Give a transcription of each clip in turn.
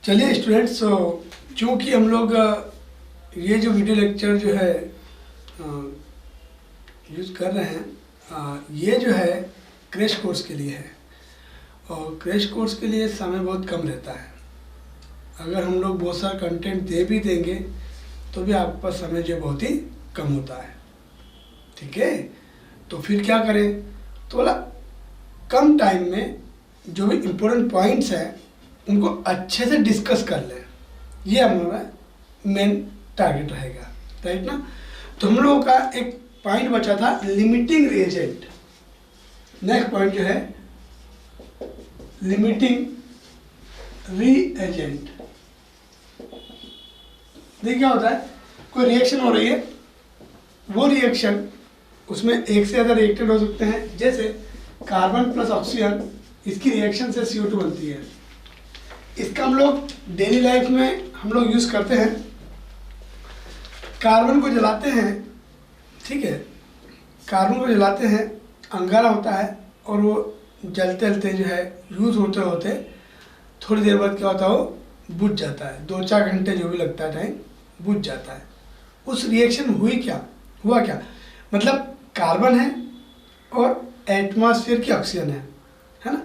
चलिए स्टूडेंट्स, चूँकि हम लोग ये जो वीडियो लेक्चर जो है यूज़ कर रहे हैं, ये जो है क्रैश कोर्स के लिए है और क्रैश कोर्स के लिए समय बहुत कम रहता है। अगर हम लोग बहुत सारा कंटेंट दे भी देंगे तो भी आपके पास समय जो बहुत ही कम होता है। ठीक है, तो फिर क्या करें, तो बोला कम टाइम में जो भी इम्पोर्टेंट पॉइंट्स हैं उनको अच्छे से डिस्कस कर लें, ये हमारा मेन टारगेट रहेगा, राइट ना। तो हम लोगों का एक पॉइंट बचा था लिमिटिंग रिएजेंट। नेक्स्ट पॉइंट जो है लिमिटिंग रिएजेंट। देखिए क्या होता है, कोई रिएक्शन हो रही है, वो रिएक्शन उसमें एक से ज़्यादा रिएक्टेंट हो सकते हैं। जैसे कार्बन प्लस ऑक्सीजन, इसकी रिएक्शन से CO2 बनती है। इसका हम लोग डेली लाइफ में हम लोग यूज़ करते हैं। कार्बन को जलाते हैं, ठीक है, कार्बन को जलाते हैं, अंगारा होता है और वो जलते जलते जो है यूज़ होते होते थोड़ी देर बाद क्या होता है, वो बुझ जाता है। 2-4 घंटे जो भी लगता है टाइम, बुझ जाता है। उस रिएक्शन हुआ क्या, मतलब कार्बन है और एटमॉस्फेयर की ऑक्सीजन है ना।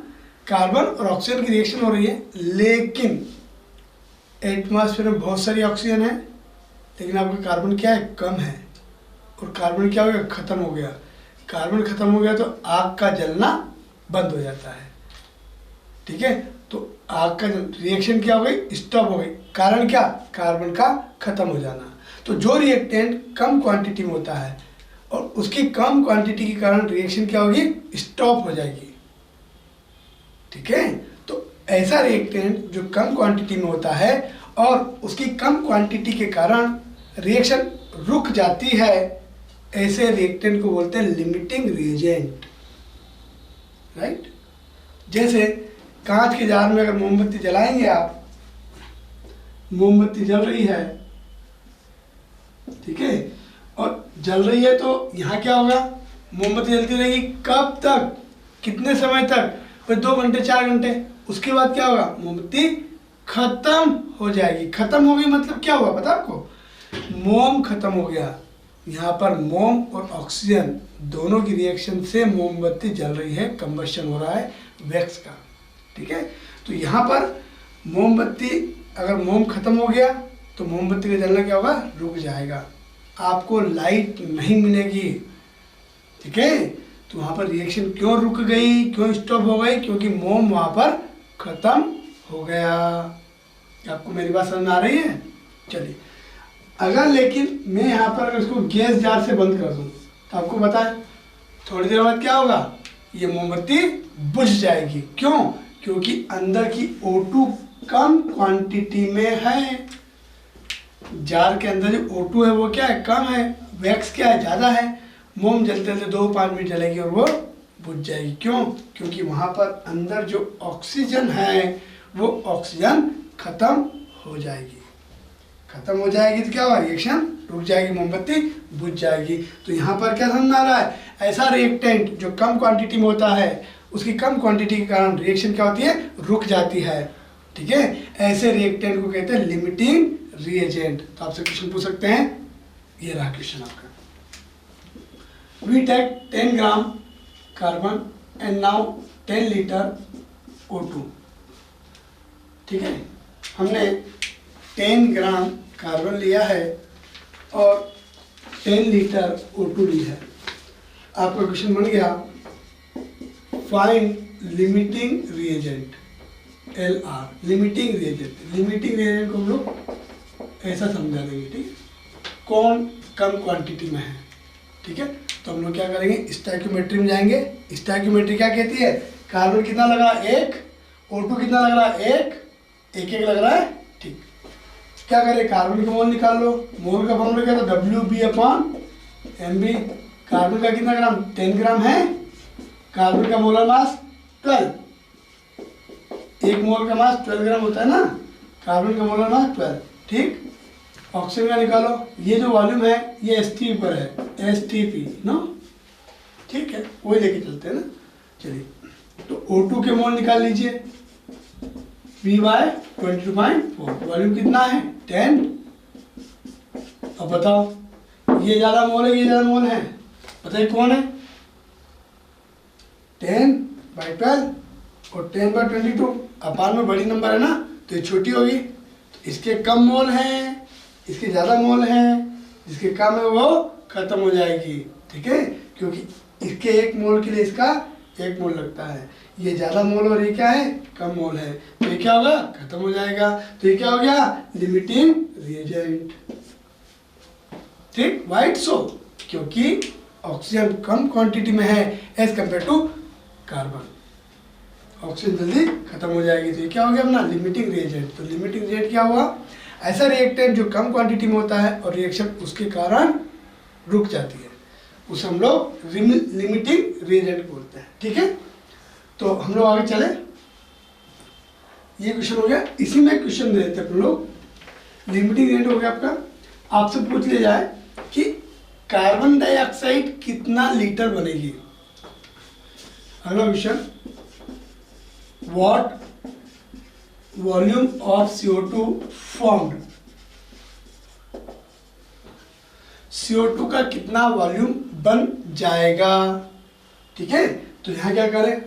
कार्बन और ऑक्सीजन की रिएक्शन हो रही है, लेकिन एटमॉस्फेयर में बहुत सारी ऑक्सीजन है, लेकिन आपका कार्बन क्या है, कम है। और कार्बन क्या हो गया, ख़त्म हो गया। कार्बन ख़त्म हो गया तो आग का जलना बंद हो जाता है। ठीक है, तो आग का रिएक्शन क्या हो गई, स्टॉप हो गई। कारण क्या, कार्बन का ख़त्म हो जाना। तो जो रिएक्टेंट कम क्वांटिटी में होता है और उसकी कम क्वांटिटी के कारण रिएक्शन क्या होगी, स्टॉप हो जाएगी। ठीक है, तो ऐसा रिएक्टेंट जो कम क्वांटिटी में होता है और उसकी कम क्वांटिटी के कारण रिएक्शन रुक जाती है, ऐसे रिएक्टेंट को बोलते हैं लिमिटिंग रिएजेंट, राइट। जैसे कांच के जार में अगर मोमबत्ती जलाएंगे आप, मोमबत्ती जल रही है, ठीक है, और जल रही है तो यहाँ क्या होगा, मोमबत्ती जलती रहेगी। कब तक, कितने समय तक, फिर 2 घंटे 4 घंटे। उसके बाद क्या होगा, मोमबत्ती खत्म हो जाएगी। खत्म हो गई मतलब क्या हुआ पता आपको, मोम खत्म हो गया। यहाँ पर मोम और ऑक्सीजन दोनों की रिएक्शन से मोमबत्ती जल रही है, कंबशन हो रहा है वैक्स का। ठीक है, तो यहाँ पर मोमबत्ती, अगर मोम खत्म हो गया तो मोमबत्ती का जलना क्या होगा, रुक जाएगा, आपको लाइट नहीं मिलेगी। ठीक है, तो वहाँ पर रिएक्शन क्यों रुक गई, क्यों स्टॉप हो गई, क्योंकि मोम वहाँ पर खत्म हो गया। आपको मेरी बात समझ में आ रही है। चलिए, अगर लेकिन मैं यहाँ पर इसको गैस जार से बंद कर दूँ तो आपको पता है थोड़ी देर बाद क्या होगा, ये मोमबत्ती बुझ जाएगी। क्यों, क्योंकि अंदर की O2 कम क्वांटिटी में है। जार के अंदर जो O2 है वो क्या है, कम है। वैक्स क्या है, ज़्यादा है। मोम जलते जलते 2-5 मिनट जलेगी और वो बुझ जाएगी। क्यों, क्योंकि वहाँ पर अंदर जो ऑक्सीजन है वो ऑक्सीजन खत्म हो जाएगी। खत्म हो जाएगी तो क्या होगा, रिएक्शन रुक जाएगी, मोमबत्ती बुझ जाएगी। तो यहाँ पर क्या समझ आ रहा है, ऐसा रिएक्टेंट जो कम क्वांटिटी में होता है, उसकी कम क्वांटिटी के कारण रिएक्शन क्या होती है, रुक जाती है। ठीक है, ऐसे रिएक्टेंट को कहते हैं लिमिटिंग रिएजेंट। तो आपसे क्वेश्चन पूछ सकते हैं, ये रहा क्वेश्चन आपका। We take 10 gram carbon and now 10 litre O2। ठीक है, हमने 10 ग्राम कार्बन लिया है और 10 लीटर O2 ली है। आपका क्वेश्चन बन गया, find limiting reagent, LR, limiting reagent. Limiting reagent को हम लोग ऐसा समझा देंगे, ठीक है, कौन कम क्वांटिटी में है। ठीक है, तो हम लोग क्या करेंगे, स्टोइकियोमेट्री में जाएंगे। स्टोइकियोमेट्री क्या कहती है, कार्बन कितना लग रहा है, 1, O2 कितना लग रहा है, 1 लग रहा है। ठीक, क्या करें, कार्बन का मोल निकाल लो। मोल का फॉर्मूला क्या था, WB/MB। कार्बन का कितना ग्राम, 10 ग्राम है। कार्बन का मोलर मास 12, एक मोल का मास 12 ग्राम होता है ना, कार्बन का मोलर मास 12। ठीक, ऑक्सीजन का निकालो, ये जो वॉल्यूम है ये STP पर है, STP नो। ठीक है, वही लेके चलते हैं ना। चलिए, तो O2 के मोल निकाल लीजिए। V बाय 22.4, वॉल्यूम कितना है 10। अब बताओ ये ज़्यादा मोल है, ये ज़्यादा मोल है, बताइए कौन है? 10/12 और 10/22। अपान में बड़ी नंबर है ना, तो ये छोटी होगी, तो इसके कम मोल हैं, इसके ज़्यादा मोल हैं, जिसके कम है वो खत्म हो जाएगी, ठीक है, क्योंकि इसके एक मोल के लिए इसका एक मोल लगता है, ये ज़्यादा मोल और ये क्या है कम मोल है, तो ये क्या होगा खत्म हो जाएगा। तो ये क्या हो गया लिमिटिंग रिएजेंट, ठीक। वाइट सो क्योंकि ऑक्सीजन कम क्वांटिटी में है as compare to carbon, oxygen जल्दी खत्म हो जाएगी, तो ये क्या हो गया अपना लिमिटिंग रिएजेंट। तो लिमिटिंग रिएजेंट क्या हुआ? ऐसा रिएक्टेंट जो कम क्वांटिटी में होता है और रिएक्शन उसके कारण रुक जाती है, उसे हम लोग लिमिटिंग रिएजेंट बोलते हैं, ठीक है। तो हम लोग आगे चले, ये क्वेश्चन हो गया, इसी में क्वेश्चन दे देते हैं हम लोग। लिमिटिंग रिएजेंट हो गया आपका, आपसे पूछ लिया जाए कि कार्बन डाइऑक्साइड कितना लीटर बनेगी। अगला question, what volume of CO2 formed, CO2 का कितना वॉल्यूम बन जाएगा, ठीक है। तो यहाँ क्या करें,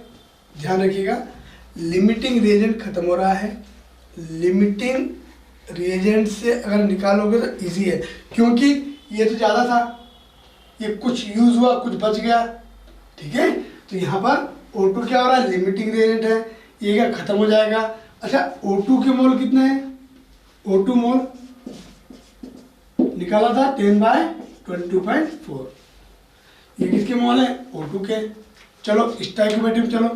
ध्यान रखिएगा, लिमिटिंग रिएजेंट खत्म हो रहा है, लिमिटिंग रिएजेंट से अगर निकालोगे तो इजी है, क्योंकि ये तो ज़्यादा था, ये कुछ यूज़ हुआ कुछ बच गया, ठीक है। तो यहाँ पर O2 क्या हो रहा है लिमिटिंग रिएजेंट है, ये क्या खत्म हो जाएगा। अच्छा O2 के मोल कितने हैं, O2 मोल निकाला था 10/22.4, ये किसके मोल है O2 के। चलो स्टोइकियोमेट्री में चलो,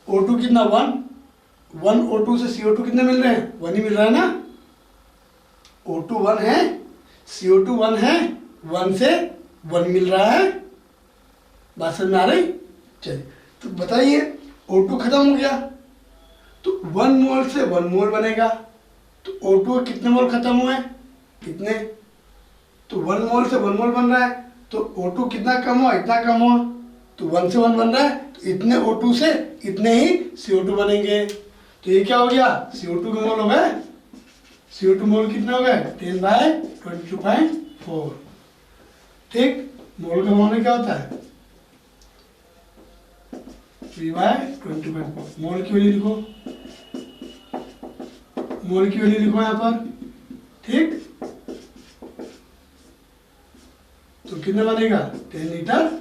O2 कितना 1 O2 से CO2 कितने मिल रहे हैं, 1 ही मिल रहा है ना, O2 1 है, CO2 1 है, 1 से 1 मिल रहा है, बात समझ में आ रही। चलिए तो बताइए O2 खत्म हो गया तो 1 मोल से 1 मोल बनेगा, तो O2 कितने मोल खत्म हुए कितने, तो 1 मोल से 1 मोल बन रहा है, तो O2 कितना कम हुआ इतना कम हुआ, तो 1 से 1 बन रहा है, तो इतने O2 से इतने ही CO2 बनेंगे। तो ये क्या हो गया CO2 के मोल हो गए, CO2 मोल कितने हो गए 10/22.4, ठीक। मोल का मान क्या होता है V/20.4, मोल की वैल्यू लिखो, मोल की वैल्यू लिखो यहाँ पर, ठीक। तो कितना बनेगा 10 लीटर,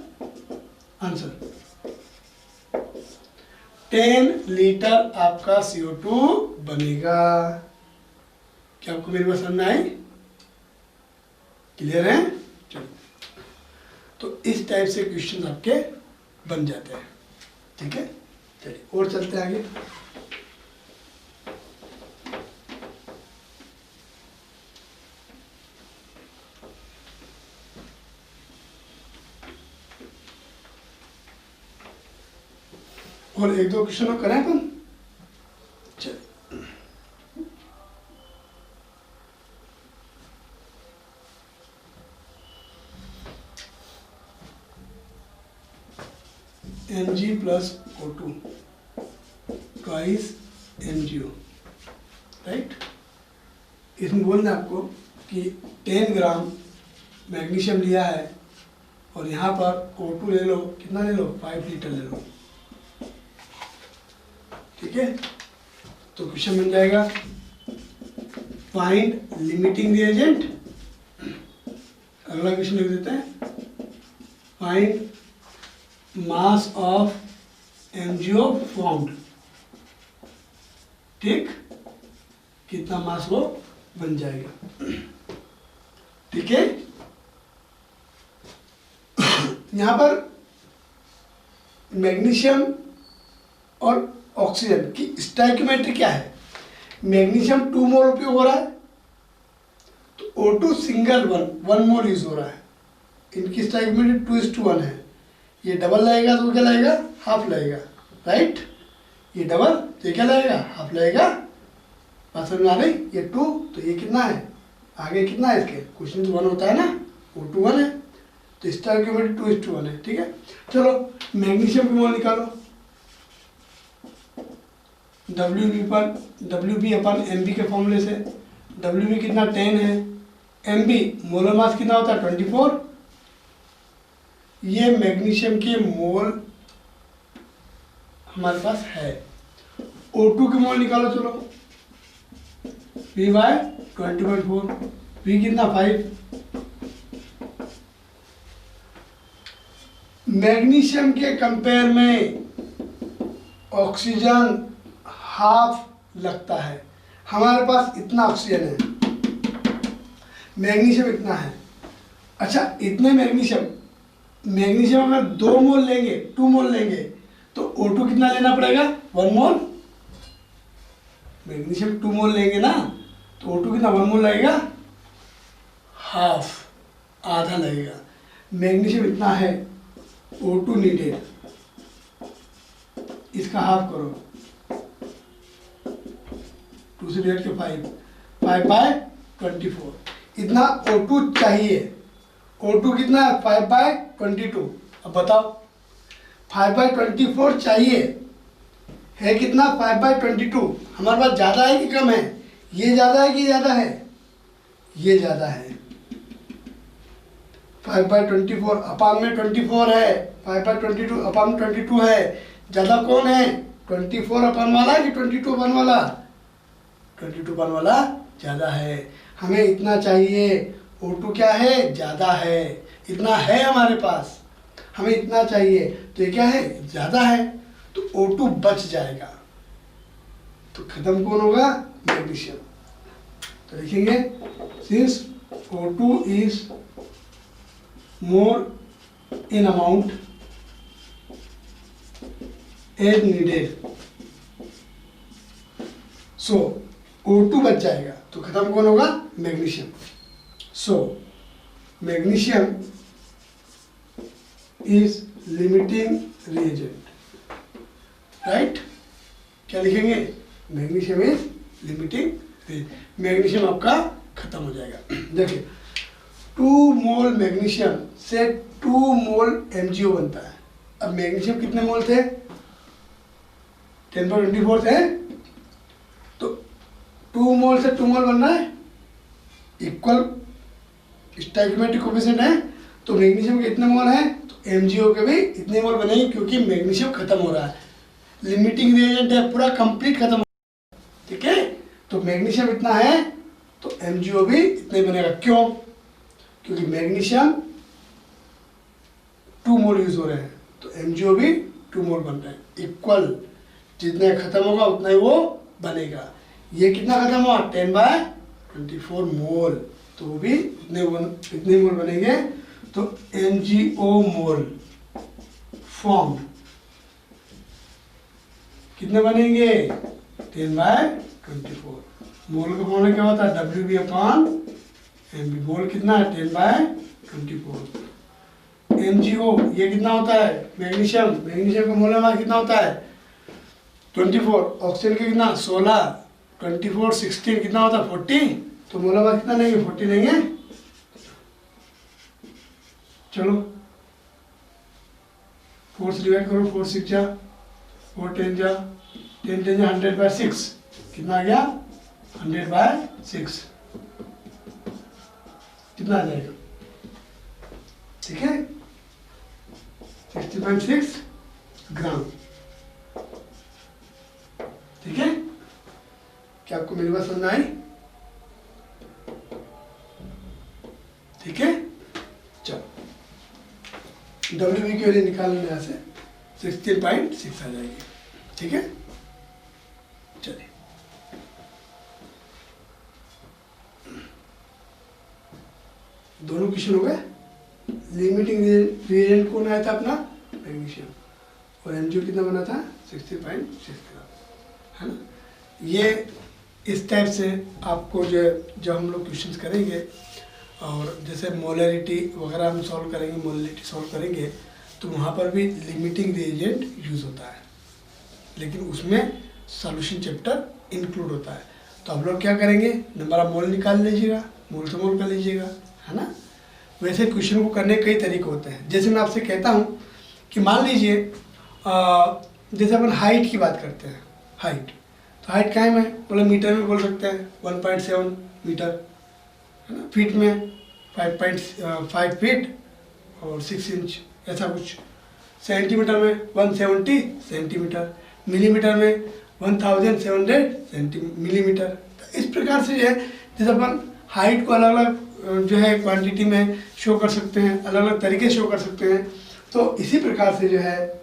आंसर 10 लीटर आपका CO2 बनेगा। क्या आपको मेरी बात समझ में आई, क्लियर है। चलो तो इस टाइप से क्वेश्चन आपके बन जाते हैं, ठीक है। चलिए और चलते हैं आगे। और एक दो क्वेश्चन और करें अपन, चलिए। Mg plus O2 twice MgO, right. इसमें बोलना आपको कि 10 ग्राम मैग्नीशियम लिया है और यहाँ पर O2 ले लो, कितना ले लो 5 लीटर ले लो, ठीक है। तो क्वेश्चन बन जाएगा फाइंड लिमिटिंग रिएजेंट। अगला क्वेश्चन लिख देते हैं, find mass of MgO formed, ठीक, कितना मास वो बन जाएगा, ठीक है। यहां पर मैग्नीशियम और ऑक्सीजन की स्टोइकियोमेट्री क्या है, मैग्नीशियम 2 मोल उपयोग हो रहा है, तो O2 सिंगल 1 मोल यूज हो रहा है, इनकी स्टोइकियोमेट्री 2:1 है, ये डबल लगेगा तो क्या लगेगा हाफ लगेगा, राइट। ये डबल तो ये क्या लगेगा हाफ लगेगा, बात समझ में आ रही। ये 2 तो ये कितना है आगे कितना है, इसके क्वेश्चन तो 1 होता है ना, O2 1 है, तो स्टोइकियोमेट्री 2:1 है, ठीक है। चलो मैग्नीशियम की मोल निकालो, WB/MB के फॉर्मूले से। WB कितना 10 है, MB मोलर मास कितना होता है 24। ये मैग्नीशियम के मोल हमारे पास है। O2 के मोल निकालो चलो, P/20/4, P कितना 5। मैग्नीशियम के कंपेयर में ऑक्सीजन हाफ लगता है। हमारे पास इतना ऑक्सीजन है, मैग्नीशियम इतना है। अच्छा, इतने मैग्नीशियम अगर 2 मोल लेंगे, 2 मोल लेंगे तो O2 कितना लेना पड़ेगा 1 मोल। मैग्नीशियम 2 मोल लेंगे ना तो O2 कितना 1 मोल लगेगा, हाफ, आधा लगेगा। मैग्नीशियम इतना है, O2 नीडेड, इसका हाफ करो, 2 से डिवाइड के 5/24, इतना O2 चाहिए। O2 कितना है 5/22। अब बताओ 5/24 चाहिए, है कितना 5/22। हमारे पास ज़्यादा है कि कम है, ये ज़्यादा है कि ज़्यादा है, ये ज़्यादा है। 5/24 अपान में 24 है, 5/22 अपान में 22 है। ज़्यादा कौन है, 24 अपान वाला कि 22 अपान वाला, 22 अपान वाला ज़्यादा है। हमें इतना चाहिए, O2 क्या है, ज़्यादा है, इतना है हमारे पास, हमें इतना चाहिए, तो ये क्या है, ज़्यादा है, तो O2 बच जाएगा। तो खत्म कौन होगा, मैग्नीशियम। तो लिखेंगे since O2 is more in amount as needed, so O2 बच जाएगा, तो खत्म कौन होगा, magnesium. So magnesium is limiting reagent, right. क्या लिखेंगे, magnesium is limiting reagent. Magnesium आपका खत्म हो जाएगा। देखिए 2 मोल मैग्नीशियम से 2 मोल MgO बनता है। अब मैग्नीशियम कितने मोल थे, 10/24 थे, तो 2 मोल से 2 मोल बन रहा है, इक्वल स्टोइकियोमेट्रिक कोएफिशिएंट है। तो मैग्नीशियम के इतने मोल हैं तो MgO के भी इतने मोल बनेंगे, क्योंकि मैग्नीशियम खत्म हो रहा है, लिमिटिंग रिएजेंट है, पूरा कंप्लीट खत्म हो रहा है, ठीक है। तो मैग्नीशियम इतना है तो MgO भी इतने बनेगा। क्यों, क्योंकि मैग्नीशियम 2 मोल यूज हो रहे हैं, तो MgO भी 2 मोल बन रहे हैं, इक्वल, जितने खत्म होगा उतना ही वो बनेगा। ये कितना खत्म हुआ, 10/24 मोल, तो वो भी इतने मोल बनेंगे। तो MgO मोल फॉर्म कितने बनेंगे, 10/24। मोल का फॉर्मूला क्या होता है, WB/MB। मोल कितना है 10/24। MgO ये कितना होता है, मैग्नीशियम का मोलर मास कितना होता है 24। ऑक्सीजन का कितना 16, 24 16 कितना होता है 40। तो मोलर मास कितना लेंगे, 40 लेंगे। चलो 4 से डिवाइड करो, 4 6 जा, 4 10 जा, 10 10 जा, 100/6 कितना आ गया, 100/6 कितना आ जाएगा, ठीक है, 60.6 ग्राम। ठीक है, क्या आपको मेरी बात समझ आई, ठीक है। चलो WB की वैल्यू निकालने यहाँ से 16.6 आ जाएगी, ठीक है। चलिए दोनों क्वेश्चन हो गए। लिमिटिंग रिएजेंट कौन आया था अपना, मैग्नीशियम, और MgO कितना बना था 60.6 ग्राम, है ना। ये इस टाइप से आपको जो हम लोग क्वेश्चंस करेंगे, और जैसे मोलरिटी वगैरह हम सॉल्व करेंगे, मोलरिटी सॉल्व करेंगे, तो वहाँ पर भी लिमिटिंग रिएजेंट यूज़ होता है, लेकिन उसमें सॉल्यूशन चैप्टर इंक्लूड होता है। तो आप लोग क्या करेंगे, नंबर ऑफ मोल निकाल लीजिएगा, मोल से मोल कर लीजिएगा, है ना। वैसे क्वेश्चन को करने के कई तरीके होते हैं। जैसे मैं आपसे कहता हूँ कि मान लीजिए जैसे अपन हाइट की बात करते हैं, हाइट, हाइट कायम है, मतलब मीटर में बोल सकते हैं 1.7 मीटर, है ना। फीट में 5.5 फीट और 6 इंच, ऐसा कुछ। सेंटीमीटर में 170 सेंटीमीटर, मिलीमीटर में 1700 मिलीमीटर। तो इस प्रकार से जो है, जैसे अपन हाइट को अलग अलग जो है क्वांटिटी में शो कर सकते हैं, अलग अलग तरीके शो कर सकते हैं, तो इसी प्रकार से जो है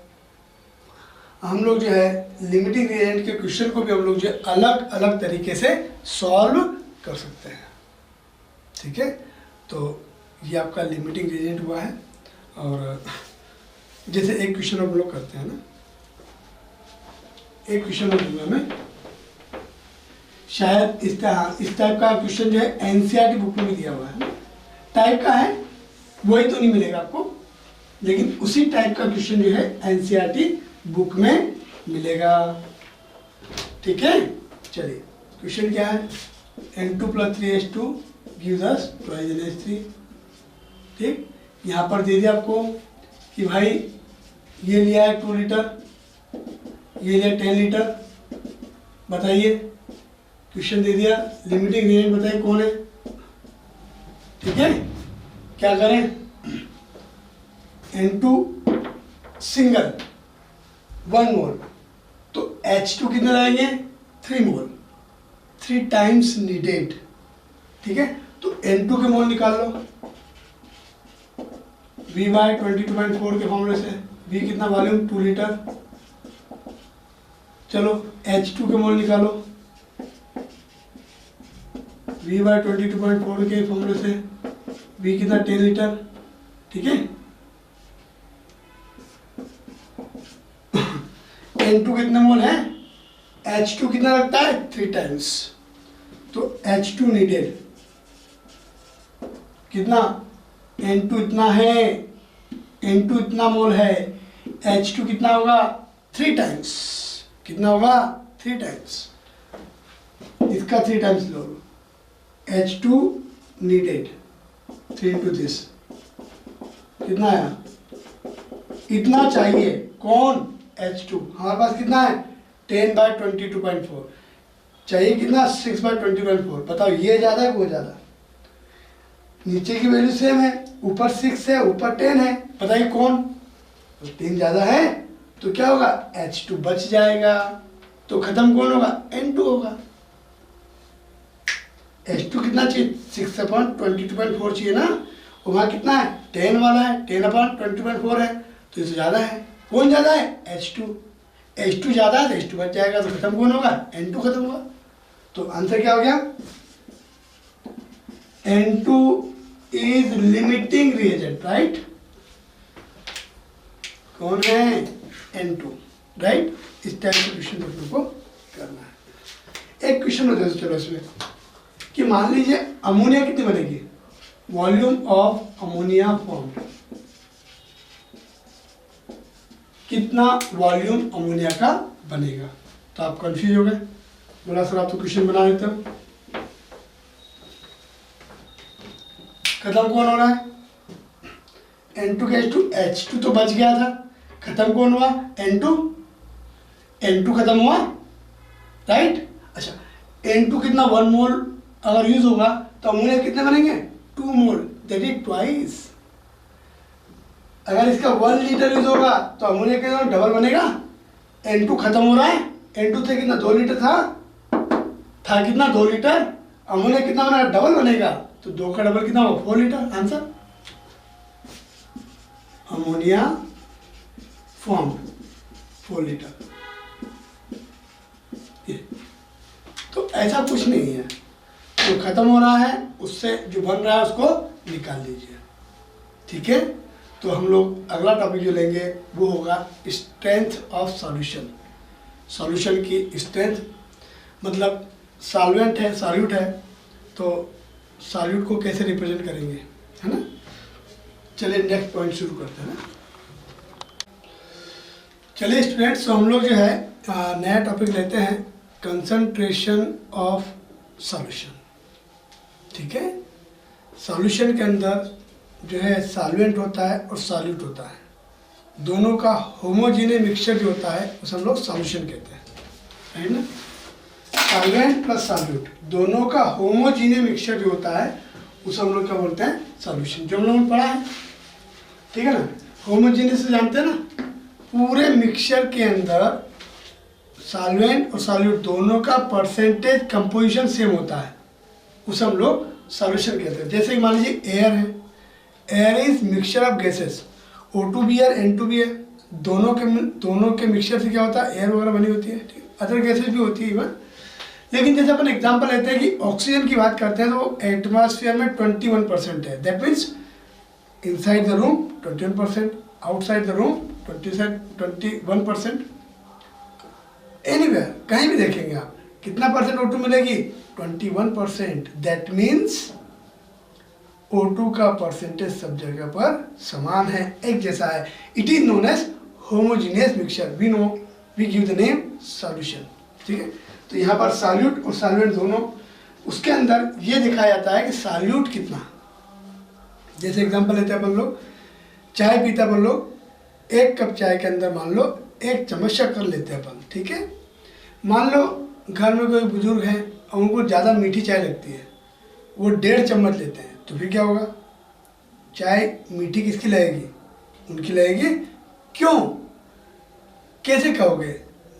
हम लोग जो है लिमिटिंग रिएजेंट के क्वेश्चन को भी हम लोग जो है अलग अलग तरीके से सॉल्व कर सकते हैं। ठीक है, तो ये आपका लिमिटिंग रिएजेंट हुआ है। और जैसे एक क्वेश्चन हम लोग करते हैं ना, एक क्वेश्चन में दूंगा मैं, शायद इस टाइप का क्वेश्चन जो है एनसीईआरटी बुक में भी दिया हुआ है, टाइप का है, वही तो नहीं मिलेगा आपको, लेकिन उसी टाइप का क्वेश्चन जो है एनसीईआरटी बुक में मिलेगा। ठीक है, चलिए क्वेश्चन क्या है, n2 + 3s2 gives us 2n3। ठीक, यहाँ पर दे दिया आपको कि भाई ये लिया है 2 लीटर, ये लिया 10 लीटर, बताइए। क्वेश्चन दे दिया, लिमिटिंग रिएजेंट बताइए कौन है। ठीक है, क्या करें, N2 सिंगल 1 मोल, तो H2 कितना लाएंगे 3 मोल, 3 टाइम्स नीडेड। ठीक है, तो N2 के मोल निकाल लो V/22.4 के फॉर्मूले से। V कितना, वॉल्यूम 2 लीटर। चलो H2 के मोल निकालो V/22.4 के फॉर्मूले से। V कितना, 10 लीटर। ठीक है, N2 कितने मोल है, H2 कितना लगता है 3 टाइम्स, तो H2 नीडेड कितना, N2 इतना है, N2 इतना मोल है, H2 कितना होगा 3 टाइम्स, कितना होगा 3 टाइम्स, इसका 3 times low, H2 needed 3 into this, कितना आया, इतना चाहिए, कौन, H2। हमारे पास कितना है 10/22.4 चाहिए, कितना 6/20.4। बताओ ये ज़्यादा है वो ज़्यादा, नीचे की वैल्यू सेम है, ऊपर 6 है ऊपर 10 है, बताइए कौन, तो 10 ज़्यादा है, तो क्या होगा H2 बच जाएगा, तो खत्म कौन होगा, N2 होगा। H2 कितना चाहिए, 6/22.4 चाहिए ना, और वहाँ कितना है 10 वाला है, 10/20.4 है, तो इससे ज़्यादा है, कौन ज़्यादा है H2। H2 ज़्यादा है तो H2 बच जाएगा, तो खत्म कौन होगा, N2 खत्म होगा। तो आंसर क्या हो गया, N2 is limiting reagent, right. कौन है, N2, राइट। इस टाइप का क्वेश्चन अपने को करना है। एक क्वेश्चन होता है, चलो इसमें कि मान लीजिए अमोनिया कितनी बनेगी, वॉल्यूम ऑफ अमोनिया फॉर्म, कितना वॉल्यूम अमोनिया का बनेगा। तो आप कंफ्यूज हो गए, बोला सर आप तो क्वेश्चन बना लेते हो, खत्म कौन हो रहा है, N2 के H2 तो बच गया था, खत्म कौन हुआ, N2 खत्म हुआ, राइट। अच्छा, N2 कितना 1 मोल अगर यूज होगा तो अमोनिया कितने बनेंगे 2 मोल, दैट इज ट्वाइस। अगर इसका 1 लीटर यूज होगा तो अमोनिया कितना डबल बनेगा, N2 खत्म हो रहा है, N2 से कितना 2 लीटर था कितना 2 लीटर, अमोनिया कितना बनेगा डबल बनेगा, तो 2 का डबल कितना होगा 4 litre. Answer ammonia form 4 litre. तो ऐसा कुछ नहीं है, जो खत्म हो रहा है उससे जो बन रहा है उसको निकाल लीजिए। ठीक है, तो हम लोग अगला टॉपिक जो लेंगे वो होगा स्ट्रेंथ ऑफ सॉल्यूशन। सॉल्यूशन की स्ट्रेंथ मतलब सॉल्वेंट है, सॉल्यूट है, तो सॉल्यूट को कैसे रिप्रेजेंट करेंगे, है ना। चलिए नेक्स्ट पॉइंट शुरू करते हैं ना। चलिए स्टूडेंट्स, तो हम लोग जो है नया टॉपिक लेते हैं, कंसंट्रेशन ऑफ सॉल्यूशन। ठीक है, सॉल्यूशन के अंदर जो है सॉल्वेंट होता है और सॉल्यूट होता है, दोनों का होमोजेनियस मिक्सचर जो होता है उसे हम लोग सॉल्यूशन कहते हैं, राइट ना। सॉल्वेंट प्लस सॉल्यूट दोनों का होमोजीनियस मिक्सचर जो होता है उसे हम लोग क्या बोलते हैं, सॉल्यूशन, जो हम लोगों ने पढ़ा है, ठीक है ना। होमोजीनियस जानते हैं ना, पूरे मिक्सचर के अंदर सॉल्वेंट और सॉल्यूट दोनों का परसेंटेज कंपोजिशन सेम होता है, उसे हम लोग सॉल्यूशन कहते हैं। जैसे कि मान लीजिए एयर है, air is mixture of gases, O2 भी है N2 भी है, दोनों के मिक्सचर से क्या होता है, एयर वगैरह बनी होती है, ठीक है, अदर गैसेस भी होती है इवन। लेकिन जैसे अपन एग्जांपल लेते हैं कि ऑक्सीजन की बात करते हैं तो एटमॉस्फेयर में 21% है, that means inside the room 21%, outside the room 21%। Anywhere कहीं भी देखेंगे आप कितना परसेंट O2 मिलेगी, 21%, दैट मीन्स O2 का परसेंटेज सब जगह पर समान है, एक जैसा है। It is known as homogeneous mixture, we give the name solution, ठीक है। तो यहाँ पर सॉल्यूट और सॉल्वेंट दोनों, उसके अंदर ये दिखाया जाता है कि सॉल्यूट कितना। जैसे एग्जांपल लेते हैं अपन लोग, चाय पीते अपन लोग, 1 कप चाय के अंदर मान लो 1 चम्मच शक्कर लेते हैं अपन, ठीक है। मान लो घर में कोई बुजुर्ग हैं और उनको ज़्यादा मीठी चाय लगती है, वो 1.5 चम्मच लेते हैं, तो फिर क्या होगा, चाय मीठी किसकी लगेगी, उनकी लगेगी। क्यों, कैसे कहोगे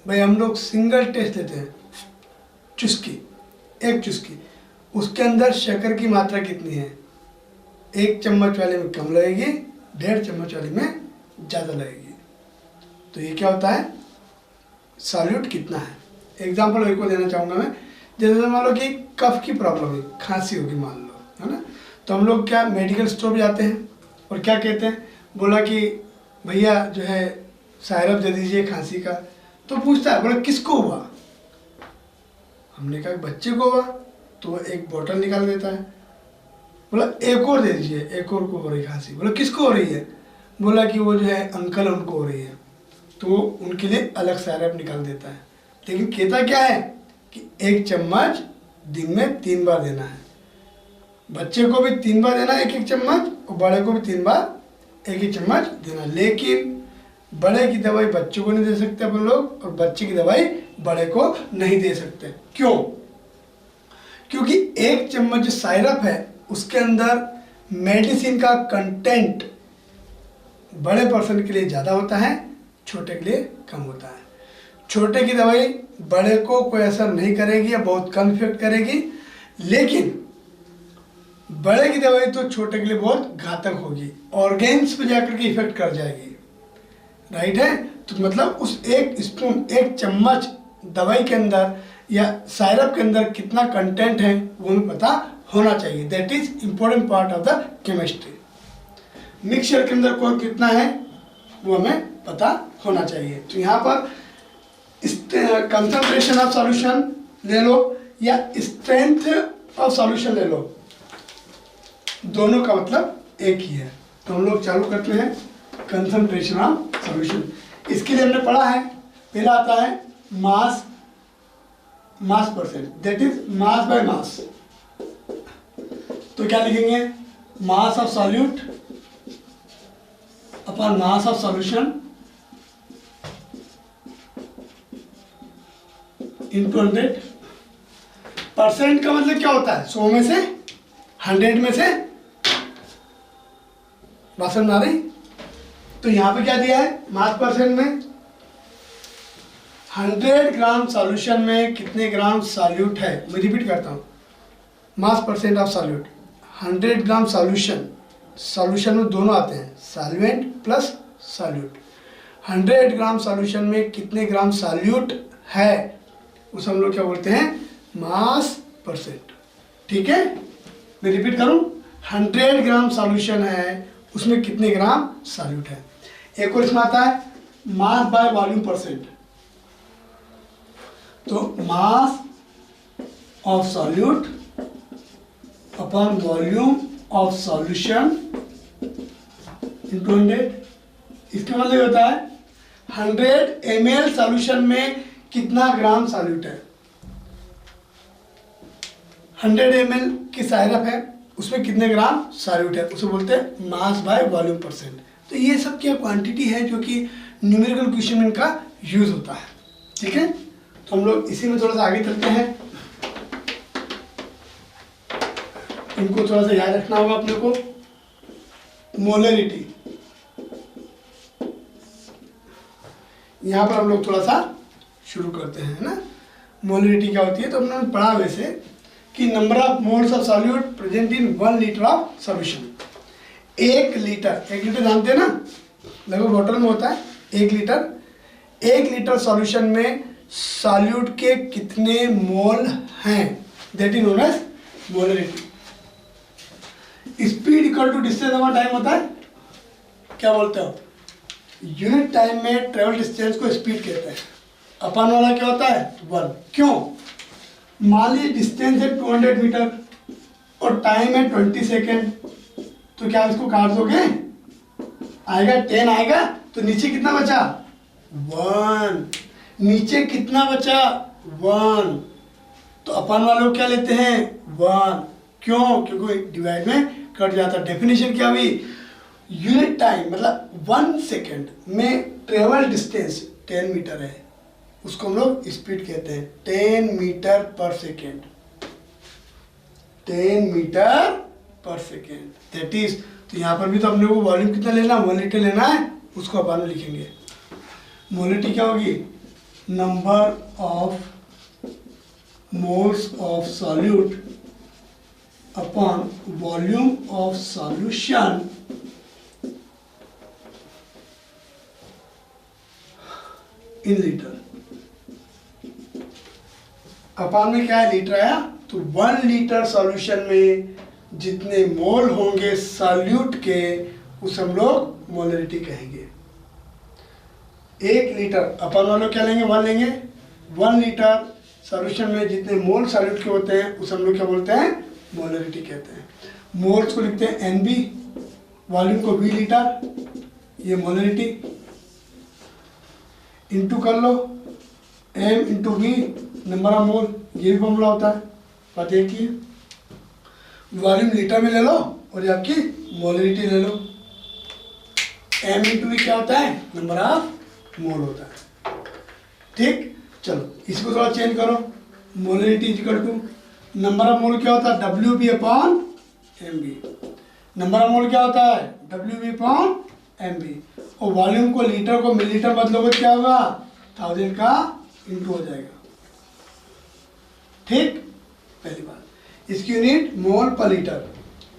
भाई, हम लोग सिंगल टेस्ट लेते हैं, चुस्की, 1 चुस्की, उसके अंदर शक्कर की मात्रा कितनी है, 1 चम्मच वाले में कम लगेगी, 1.5 चम्मच वाले में ज़्यादा लगेगी। तो ये क्या होता है, सॉल्यूट कितना है। एग्जाम्पल एक को देना चाहूँगा मैं, जैसे मान लो कि कफ की प्रॉब्लम है, खांसी होगी मान लो, है ना, तो हम लोग क्या मेडिकल स्टोर पे जाते हैं और क्या कहते हैं, बोला कि भैया जो है सायरप दे दीजिए खांसी का, तो पूछता है बोला किसको हुआ, हमने कहा बच्चे को हुआ, तो वो एक बोतल निकाल देता है, बोला एक और दे दीजिए, एक और को हो रही खांसी, बोला किसको हो रही है, बोला कि वो जो है अंकल उनको हो रही है, तो वो उनके लिए अलग सायरप निकाल देता है। लेकिन कहता क्या है कि 1 चम्मच दिन में 3 बार देना है, बच्चे को भी 3 बार देना है 1-1 चम्मच, और बड़े को भी 3 बार 1-1 चम्मच देना। लेकिन बड़े की दवाई बच्चों को नहीं दे सकते अपन लोग, और बच्चे की दवाई बड़े को नहीं दे सकते। क्यों, क्योंकि 1 चम्मच जो सायरप है उसके अंदर मेडिसिन का कंटेंट बड़े पर्सन के लिए ज़्यादा होता है, छोटे के लिए कम होता है। छोटे की दवाई बड़े को कोई असर नहीं करेगी या बहुत कम इफेक्ट करेगी, लेकिन बड़े की दवाई तो छोटे के लिए बहुत घातक होगी, ऑर्गेन्स पे जाकर के इफेक्ट कर जाएगी, राइट है। तो मतलब उस 1 स्पून 1 चम्मच दवाई के अंदर या सायरप के अंदर कितना कंटेंट है वो हमें पता होना चाहिए, that is important part of the chemistry. Mixture के अंदर कौन कितना है वो हमें पता होना चाहिए। तो यहाँ पर कंसंट्रेशन ऑफ सॉल्यूशन ले लो या स्ट्रेंथ ऑफ सॉल्यूशन ले लो, दोनों का मतलब एक ही है। तो हम लोग चालू करते हैं कंसंट्रेशन ऑफ सॉल्यूशन। इसके लिए हमने पढ़ा है, पहला आता है मास percent, that is mass by mass. तो क्या लिखेंगे, मास of solute upon mass of solution into 100। Percent का मतलब क्या होता है, 100 में से, 100 में से, बात समझ आ रही। तो यहां पे क्या दिया है, मास परसेंट में 100 ग्राम सॉल्यूशन में कितने ग्राम सॉल्यूट है। मैं रिपीट करता हूं, मास percent of solute, 100 gram solution में दोनों आते हैं, सॉल्वेंट प्लस सॉल्यूट। 100 ग्राम सॉल्यूशन में कितने ग्राम सॉल्यूट है उसे हम लोग क्या बोलते हैं, मास परसेंट, ठीक है। मैं रिपीट करूं, 100 ग्राम सॉल्यूशन है उसमें कितने ग्राम सॉल्यूट है। एक और इसमें आता है मास बाय वॉल्यूम परसेंट। तो mass of solute upon volume of solution into 100। इसका मतलब होता है 100 ml सॉल्यूशन में कितना ग्राम सॉल्यूट है। 100 ml की सायरप है उसमें कितने ग्राम सॉल्यूट है, उसे बोलते हैं मास बाय वॉल्यूम परसेंट। तो ये सब क्या क्वांटिटी है जो कि न्यूमेरिकल क्वेश्चन में इनका यूज होता है, ठीक है। तो हम लोग इसी में थोड़ा सा आगे चलते हैं। इनको थोड़ा सा याद रखना होगा अपने को। मोलरिटी, यहाँ पर हम लोग थोड़ा सा शुरू करते हैं, है ना। मोलरिटी क्या होती है, तो हमने पढ़ा वैसे कि number of moles of solute present in 1 litre of solution. 1 litre जानते हैं ना, लगभग बॉटल में होता है 1 लीटर। 1 लीटर सॉल्यूशन में सॉल्यूट के कितने मोल हैं, that is known as molarity. Speed equal to distance upon time होता है, क्या बोलते हो, यूनिट टाइम में ट्रेवल डिस्टेंस को स्पीड कहते हैं। अपन वाला क्या होता है 1। क्यों, मान लीजिए डिस्टेंस है 200 मीटर और टाइम है 20 सेकेंड, तो क्या इसको काट दोगे, आएगा 10 आएगा, तो नीचे कितना बचा 1, नीचे कितना बचा 1, तो अपन वालों क्या लेते हैं 1। क्यों, क्योंकि डिवाइड में कट जाता है। डेफिनेशन क्या हुई, यूनिट टाइम मतलब 1 सेकेंड में ट्रेवल डिस्टेंस 10 मीटर है, उसको हम लोग स्पीड कहते हैं 10 मीटर पर सेकेंड, 10 मीटर पर सेकेंड दैट इज। तो यहाँ पर भी तो अपने को वॉल्यूम कितना लेना, 1 लीटर लेना है, उसको अपन लिखेंगे। मोलिटी क्या होगी, number of moles of solute upon volume of solution in litre. Upon में क्या है, लीटर आया, तो 1 लीटर सॉल्यूशन में जितने मोल होंगे सॉल्यूट के, उस हम लोग मोलरिटी कहेंगे। 1 लीटर अपन वालों क्या लेंगे 1 लेंगे, 1 लीटर सॉल्यूशन में जितने मोल सॉल्यूट के होते हैं उस हम लोग क्या बोलते हैं, मोलरिटी कहते हैं। मोल्स को लिखते हैं NB, वॉल्यूम को V लीटर, ये मोलरिटी इंटू कर लो M into V number of मोल, ये भी फॉर्मूला होता है, बात एक ही है। वॉल्यूम लीटर में ले लो और ये आपकी मोलरिटी ले लो। M इंटू V क्या होता है, नंबर ऑफ मोल होता है। ठीक, चलो इसको थोड़ा चेंज करो, molarity equal to number of mole क्या होता है WB upon MB। Number of mole क्या होता है WB अपॉन MB, और वॉल्यूम को लीटर को मिलीलीटर बदलोगे क्या होगा 1000 का इंटू हो जाएगा। ठीक, पहली बात। इसकी यूनिट मोल पर लीटर,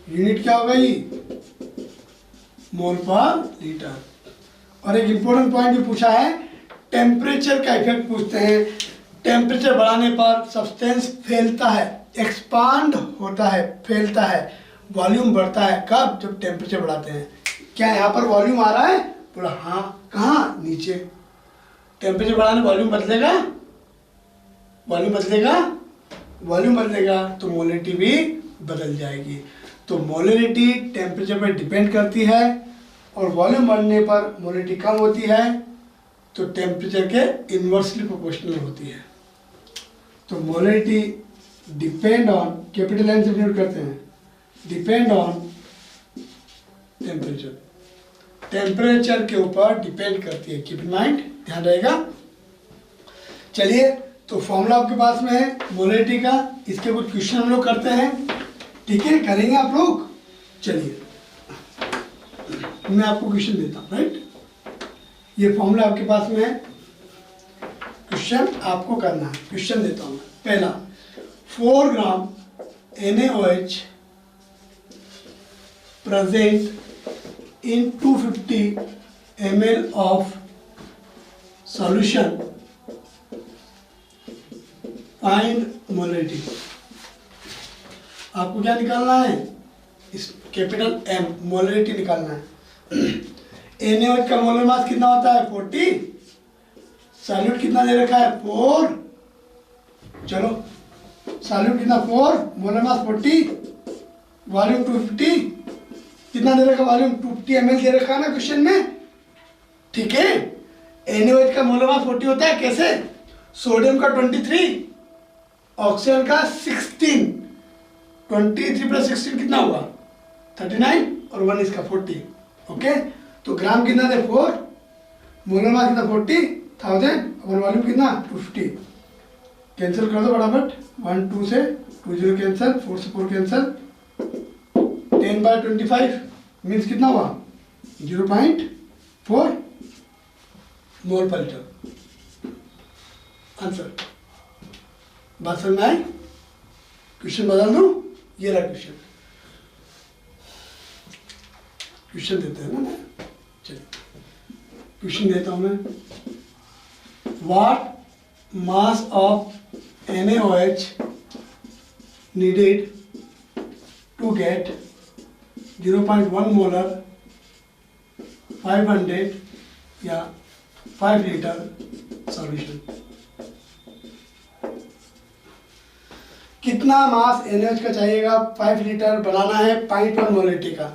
यूनिट क्या होगा ये मोल पर लीटर। और एक इंपॉर्टेंट पॉइंट भी पूछा है, टेम्परेचर का इफेक्ट पूछते हैं। टेम्परेचर बढ़ाने पर सब्सटेंस फैलता है, एक्सपांड होता है, फैलता है, वॉल्यूम बढ़ता है। कब, जब टेम्परेचर बढ़ाते हैं। क्या यहाँ पर वॉल्यूम आ रहा है, बोला हाँ, कहाँ, नीचे। टेम्परेचर बढ़ाने वॉल्यूम बदलेगा, वॉल्यूम बदलेगा, वॉल्यूम बदलेगा तो मोलरिटी भी बदल जाएगी। तो मोलरिटी टेम्परेचर पर डिपेंड करती है, और वॉल्यूम बढ़ने पर मोलरिटी कम होती है, तो टेम्परेचर के इन्वर्सली प्रोपोर्शनल होती है। तो molarity depend on, capital N से डिनोट करते हैं, डिपेंड ऑन टेम्परेचर, टेम्परेचर के ऊपर डिपेंड करती है। कीप इन माइंड, ध्यान रहेगा। चलिए, तो फॉर्मूला आपके पास में है मोलरिटी का, इसके कुछ क्वेश्चन हम लोग करते हैं। ठीक है, करेंगे आप लोग। चलिए मैं आपको क्वेश्चन देता हूँ, राइट। ये फॉर्मूला आपके पास में है, क्वेश्चन आपको करना है। क्वेश्चन देता हूँ मैं। पहला, 4 ग्राम NaOH present in 250 ml of solution, find molarity। आपको क्या निकालना है, इस कैपिटल M मोलरिटी निकालना है। NaOH का मोलर मास कितना होता है 40, सॉल्यूट कितना दे रखा है 4, चलो सॉल्यूट कितना 4, मोलर मास 40, वॉल्यूम 250, कितना दे रखा वॉल्यूम 250 ml दे रखा है ना क्वेश्चन में। ठीक है, NaOH का मोलर मास 40 होता है, कैसे, सोडियम का 23, ऑक्सीजन का 16, 23 प्लस 16 कितना हुआ 39, और 1 इसका 40। ओके, तो ग्राम कितना थे 4, मोलर मास कितना 40,000, और वॉल्यूम कितना 250। कैंसिल कर दो फटाफट, 1 2 से 2 0 कैंसिल, 4 से 4 कैंसिल, 10/25 मीन्स कितना हुआ 0.4 मोल पर लीटर। आंसर। बात समझ में आई? क्वेश्चन बदल दूं? ये रहा क्वेश्चन। क्वेश्चन देते हैं ना, चलिए क्वेश्चन देता हूं मैं। What mass of NaOH needed to get 0.1 molar 500 या 5 लीटर सॉल्यूशन। कितना मास NaOH का चाहिएगा? 5 लीटर बनाना है 0.1 मोलरिटी का।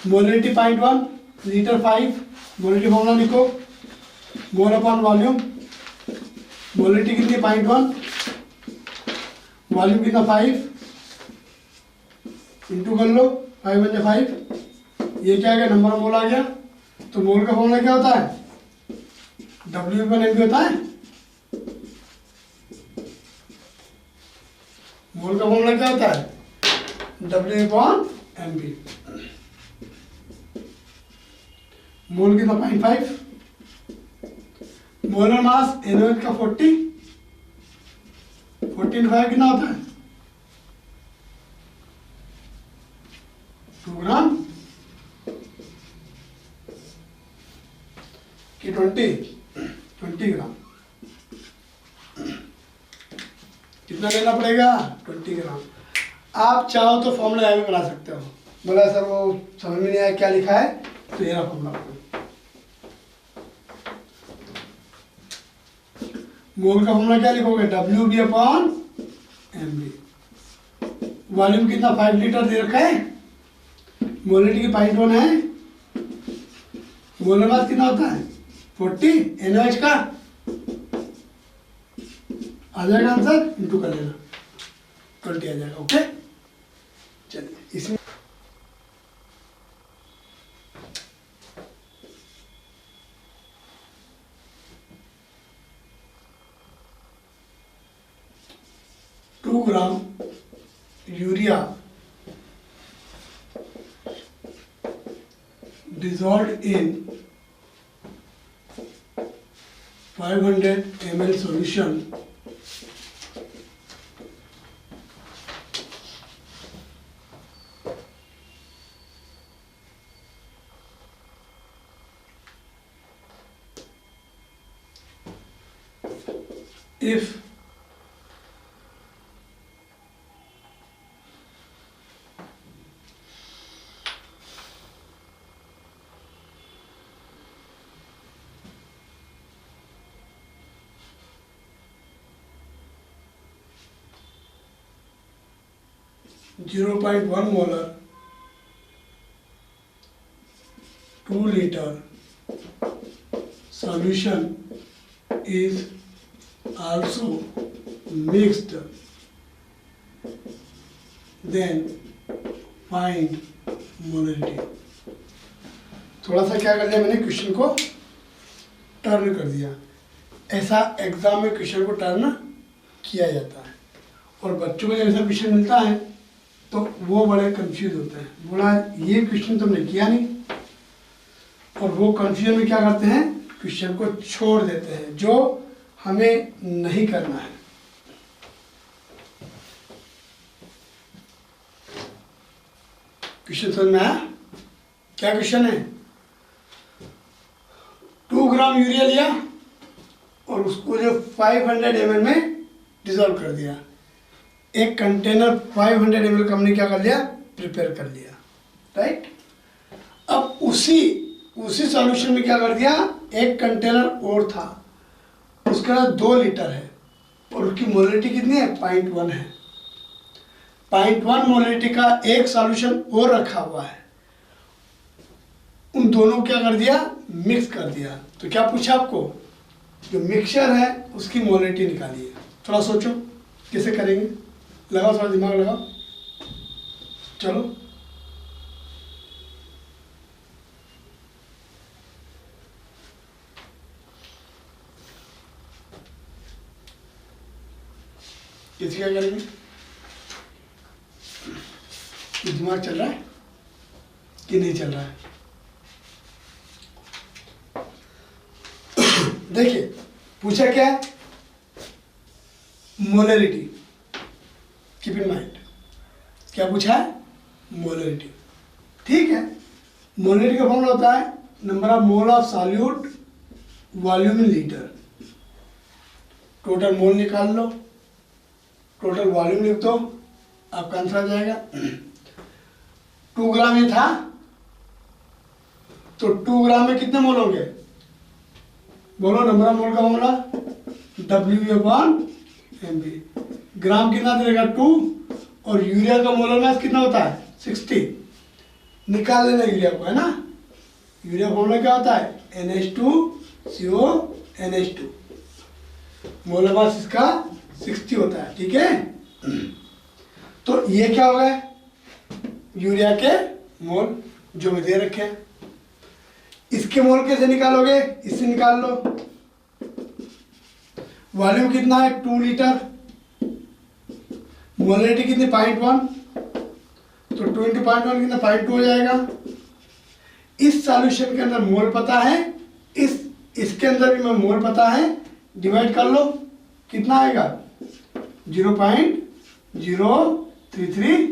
मोलरिटी 0.1, लीटर 5, मोलरिटी फॉर्मूला लिखो, मोल अपॉन वॉल्यूम। मोलरिटी कितनी 0.1, वॉल्यूम कितना 5, इंटू कर लो 5 बन जाए 5, ये क्या आ गया नंबर मोल आ गया। तो मोल का फॉर्मूला क्या होता है? W/mv होता है। मोल का फॉर्मूला क्या होता है? W/mv। मोल कितना 0.5, मोलर मास NaOH का 40, 14/5 कितना होता है? 2 ग्राम कि 20 ग्राम। कितना लेना पड़ेगा? 20 ग्राम। आप चाहो तो फॉर्मूला यहाँ भी बना सकते हो। बोला सर वो समझ में नहीं आया क्या लिखा है, तो ये रहा फॉर्मूला। मोल का फॉर्मूला क्या लिखोगे? WB/mv। वॉल्यूम कितना 5 लीटर दे रखा है, मोलरिटी की 0.1 है, मोलर मास कितना होता है 40, NaOH का आ जाएगा आंसर, इंटू कर लेना 20 आ जाएगा। ओके चलिए इसमें two gram urea dissolved in 500 ml solution if 0.1 molar 2 liter solution is also mixed, then find molarity। थोड़ा सा क्या कर दिया मैंने, क्वेश्चन को टर्न कर दिया। ऐसा एग्जाम में क्वेश्चन को टर्न किया जाता है, और बच्चों को जब ऐसा क्वेश्चन मिलता है तो वो बड़े कंफ्यूज होते हैं। बोला ये क्वेश्चन तुमने किया नहीं, और वो कंफ्यूजन में क्या करते हैं, क्वेश्चन को छोड़ देते हैं, जो हमें नहीं करना है। क्वेश्चन समझ में आया? क्या क्वेश्चन है? 2 ग्राम यूरिया लिया और उसको जो 500 ml में डिजोल्व कर दिया। एक कंटेनर 500 ml का हमने क्या कर लिया, प्रिपेयर कर लिया, राइट। अब उसी सॉल्यूशन में क्या कर दिया, एक कंटेनर और था, उसका 2 लीटर है और उसकी मोलरिटी कितनी है, 0.1 है। 0.1 मोलरिटी का एक सॉल्यूशन और रखा हुआ है, उन दोनों को क्या कर दिया, मिक्स कर दिया। तो क्या पूछा आपको, जो मिक्सचर है उसकी मोलरिटी निकालिए। थोड़ा सोचो कैसे करेंगे, लगाओ थोड़ा दिमाग लगाओ, चलो। कैसे क्या करेंगे, दिमाग चल रहा है। कि नहीं चल रहा है। देखिए पूछा क्या है, मोलरिटी, कीप इन माइंड, क्या पूछा है, मोलरिटी। ठीक है, मोलरिटी का फॉर्मूला होता है number of mole of solute volume in litre. Total mole निकाल लो, टोटल वॉल्यूम लिख दो, आपका आंसर आ जाएगा। 2 ग्राम ये था, तो 2 ग्राम में कितने मोल होंगे, बोलो नंबर ऑफ मोल का फॉर्मूला W/mv। ग्राम कितना देगा 2, और यूरिया का मोलर मास कितना होता है 60। निकाल लेना यूरिया को, है ना। यूरिया फॉर्मूला क्या होता है NH2CO NH2, मोलर मास इसका 60 होता है। ठीक है, तो ये क्या हो गया, यूरिया के मोल जो मैं दे रखे हैं। इसके मोल कैसे निकालोगे, इससे निकाल लो। वॉल्यूम कितना है 2 लीटर, मोलरिटी कितनी 0.1, तो 2 × 0.1 कितना 0.2 हो जाएगा। इस सॉल्यूशन के अंदर मोल पता है, इसके अंदर भी मैं मोल पता है, डिवाइड कर लो, कितना आएगा 0.033।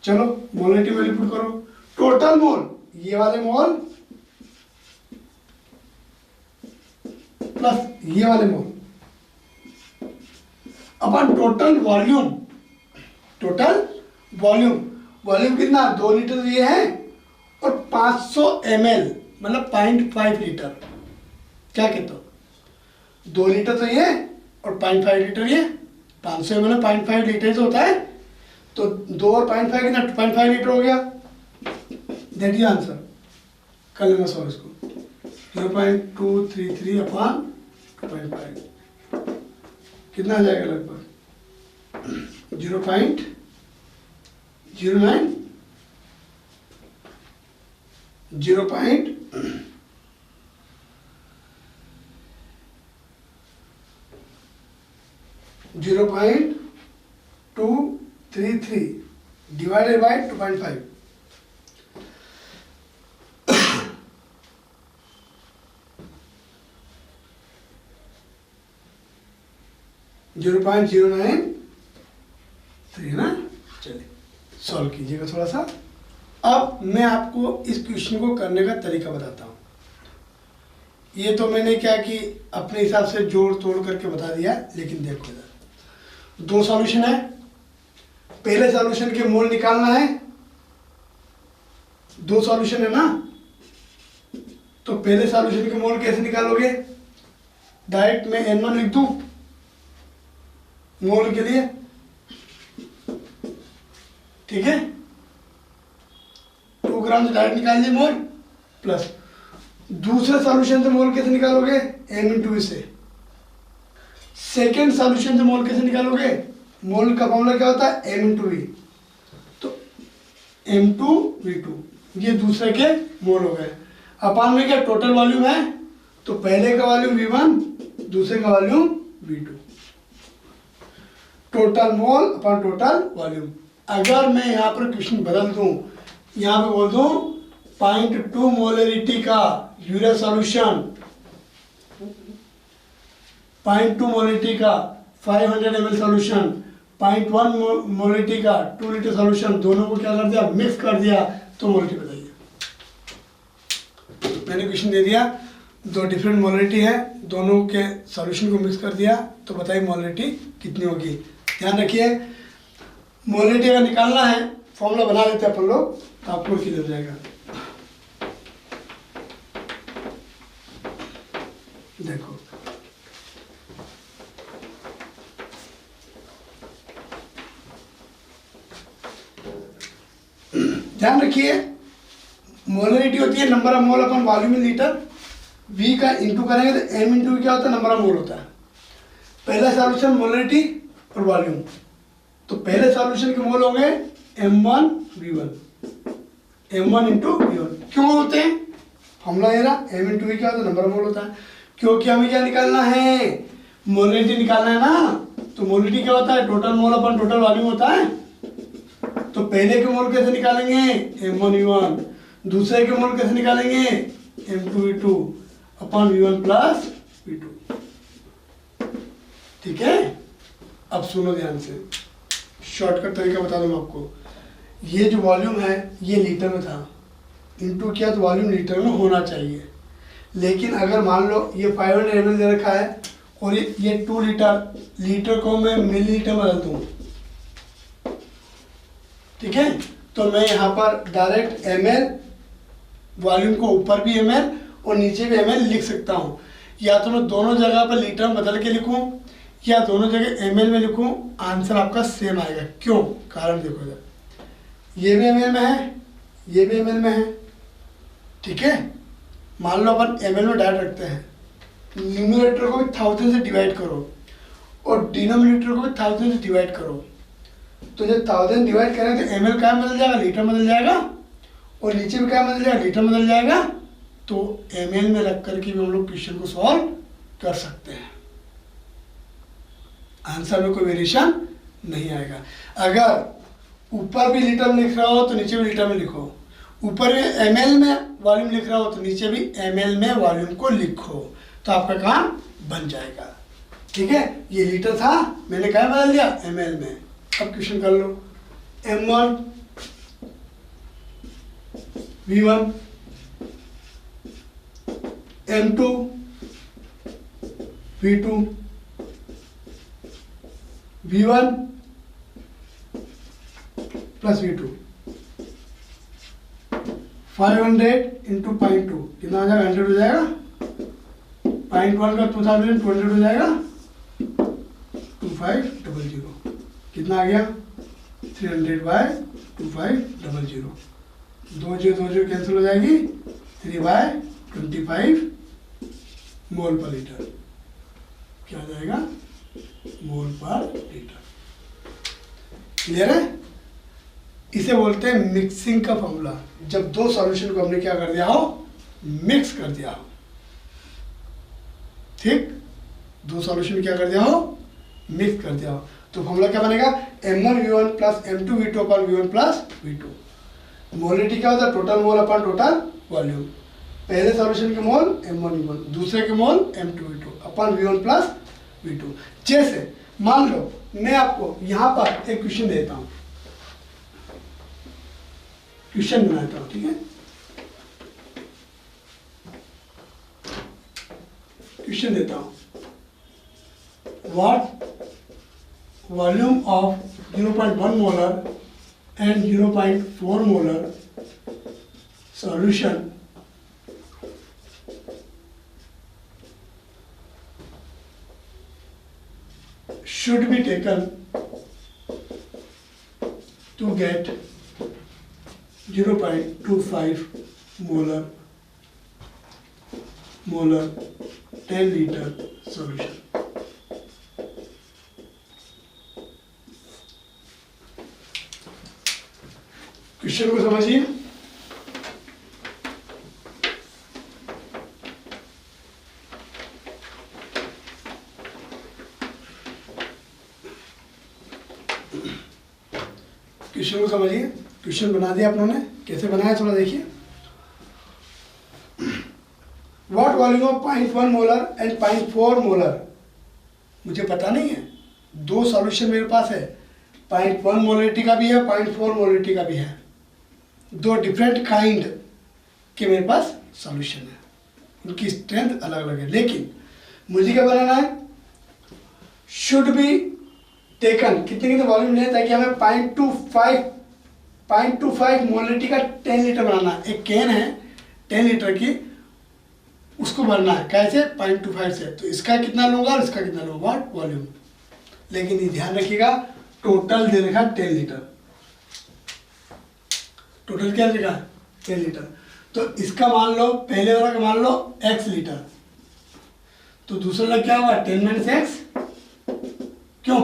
चलो मोलरिटी वैल्यू पुट करो, टोटल मोल ये वाले मोल प्लस ये वाले मोल अपन टोटल वॉल्यूम, टोटल वॉल्यूम कितना 2 लीटर ये है, और 500 ml मतलब 0.5 लीटर, क्या कहते हो 2 लीटर तो ये और 0.5 लीटर ये, 500 ml 0.5 लीटर से होता है, तो 2 और 0.5 कितना 2.5 लीटर हो गया। That is answer. कर लेना सॉल्व इसको, 0.233/2.5 कितना आ जाएगा, लगभग 0.09 0.233 डिवाइडेड बाय 2.5, जीरो 0.093 ना। चलिए सॉल्व कीजिएगा थोड़ा सा। अब मैं आपको इस क्वेश्चन को करने का तरीका बताता हूँ। ये तो मैंने क्या कि अपने हिसाब से जोड़ तोड़ करके बता दिया, लेकिन देखो इधर 2 सॉल्यूशन है। पहले सॉल्यूशन के मोल निकालना है, 2 सॉल्यूशन है ना, तो पहले सॉल्यूशन के मोल कैसे निकालोगे, डायरेक्ट मैं N1 लिख दूं मोल के लिए, ठीक है। 2 ग्राम से डायरेक्ट निकाल लिए मोल, प्लस दूसरे सॉल्यूशन से मोल कैसे निकालोगे M × V से। सेकेंड सॉल्यूशन से मोल कैसे निकालोगे, मोल का फॉर्मूला क्या होता है M × V, तो M2V2, ये दूसरे के मोल हो गए। अपान में क्या टोटल वॉल्यूम है, तो पहले का वॉल्यूम V1, दूसरे का volume V2, total mole upon total volume. अगर मैं यहाँ पर क्वेश्चन बदल दूं, यहाँ पे बोल दूं 0.2 मोलरिटी का यूरिया सॉल्यूशन, 0.2 मोलरिटी का 500 ml सॉल्यूशन, 0.1 मोलरिटी का 2 लीटर सॉल्यूशन, दोनों को क्या कर दिया, मिक्स कर दिया, तो मोलरिटी बताइए। मैंने क्वेश्चन दे दिया, 2 डिफरेंट मोलरिटी है, दोनों के सॉल्यूशन को मिक्स कर दिया, तो बताइए मोलरिटी कितनी होगी। ध्यान रखिए, मोलरिटी अगर निकालना है फॉर्मूला बना लेते हैं अपन लोग, तो आपको क्लियर हो जाएगा। देखो ध्यान रखिए, मोलरिटी होती है number of mole upon volume in litre, V का इंटू करेंगे तो M × V क्या होता है, नंबर ऑफ मोल होता है। पहला सॉल्यूशन मोलरिटी और वॉल्यूम, तो पहले सॉल्यूशन के मोल होंगे M1V1, M1 × V1। क्यों होते हैं, फॉर्मूला ये रहा, M × V क्या होता है, नंबर ऑफ मोल होता है। क्योंकि हमें क्या निकालना है, मोलरिटी निकालना है ना, तो मोलरिटी क्या होता है, टोटल मोल अपन टोटल वॉल्यूम होता है। तो पहले के मोल कैसे निकालेंगे, M1V1, दूसरे के मोल कैसे निकालेंगे, M2V2 upon V1 plus V2। ठीक है, अब सुनो ध्यान से, शॉर्टकट तरीका बता दूँ आपको। ये जो वॉल्यूम है ये लीटर में था, इनटू किया तो वॉल्यूम लीटर में होना चाहिए। लेकिन अगर मान लो ये 500 ml दे रखा है और ये 2 लीटर, लीटर को मैं मिलीलीटर में बदल दूँ, ठीक है, तो मैं यहाँ पर डायरेक्ट ml, वॉल्यूम को ऊपर भी ml और नीचे भी ml लिख सकता हूँ। या तो मैं दोनों जगह पर लीटर में बदल के लिखूँ या दोनों जगह ml में लिखूँ, आंसर आपका सेम आएगा। क्यों, कारण देखो इधर, ये भी ml में है, ये भी ml में है, ठीक है। मान लो अपन ml में डायरेक्ट रखते हैं, न्यूमरेटर को भी 1000 से डिवाइड करो और डिनोमिनेटर को भी 1000 से डिवाइड करो, तो जब 1000 डिवाइड करें तो ml क्या बदल जाएगा, लीटर में बदल जाएगा, और नीचे भी क्या बदल जाएगा, लीटर में बदल जाएगा। तो ml में रख करके भी हम लोग क्वेश्चन को सॉल्व कर सकते हैं, आंसर में कोई वेरिएशन नहीं आएगा। अगर ऊपर भी लीटर में लिख रहा हो तो नीचे भी लीटर में लिखो, ऊपर में ml में वॉल्यूम लिख रहा हो तो नीचे भी ml में वॉल्यूम को लिखो, तो आपका काम बन जाएगा। ठीक है, ये लीटर था, मैंने क्या बदल दिया, ml में। अब क्वेश्चन कर लो, M1 V1 M2 V2 V1 plus V2 500 into 0.2 कितना हो जाएगा, 100 हो जाएगा। 0.1 का 2200 हो जाएगा, 2500 कितना आ गया, 300 बाय 2500। 2 0 कैंसिल हो जाएगी, 3/25 मोल पर लीटर, क्या हो जाएगा, मोल पर लीटर। क्लियर है, इसे बोलते हैं मिक्सिंग का फॉर्मूला। जब दो सॉल्यूशन को हमने क्या कर दिया हो, मिक्स कर दिया हो, ठीक, दो सॉल्यूशन क्या कर दिया हो, मिक्स कर दिया हो, तो फॉर्मूला क्या बनेगा, M1V1 plus M2V2 upon V1 plus V2। Molality क्या होता है, total mole upon total volume. पहले सॉल्यूशन के मोल M1V1, दूसरे के मोल M2V2 upon V1 plus V2। जैसे मान लो मैं आपको यहाँ पर एक क्वेश्चन देता हूँ, क्वेश्चन बनाता हूँ, ठीक है, क्वेश्चन देता हूँ, what volume of 0.1 molar and 0.4 molar solution should be taken to get 0.25 molar 10 liter solution। Question को समझिए, क्वेश्चन को समझिए। क्वेश्चन बना दिया अपनों ने, कैसे बनाया थोड़ा देखिए। What volume of 0.1 molar and 0.4 molar, मुझे पता नहीं है, दो सॉल्यूशन मेरे पास है, 0.1 मोलरिटी का भी है, 0.4 मोलरिटी का भी है, दो डिफरेंट काइंड के मेरे पास सॉल्यूशन है, उनकी स्ट्रेंथ अलग अलग है। लेकिन मुझे क्या बनाना है, शुड बी टेकन, कितने कितने वॉल्यूम लें ताकि हमें 0.25 मोलरिटी का 10 लीटर बनाना है। एक कैन है 10 लीटर की, उसको भरना है, कैसे, 0.25 से। तो इसका कितना लूंगा और इसका कितना लूंगा, वॉल्यूम। लेकिन ये ध्यान रखिएगा, टोटल दे रखा 10 लीटर, टोटल क्या देगा, 10 लीटर। तो इसका मान लो, पहले वाला का मान लो x लीटर, तो दूसरा वाला क्या होगा, 10 - x, क्यों,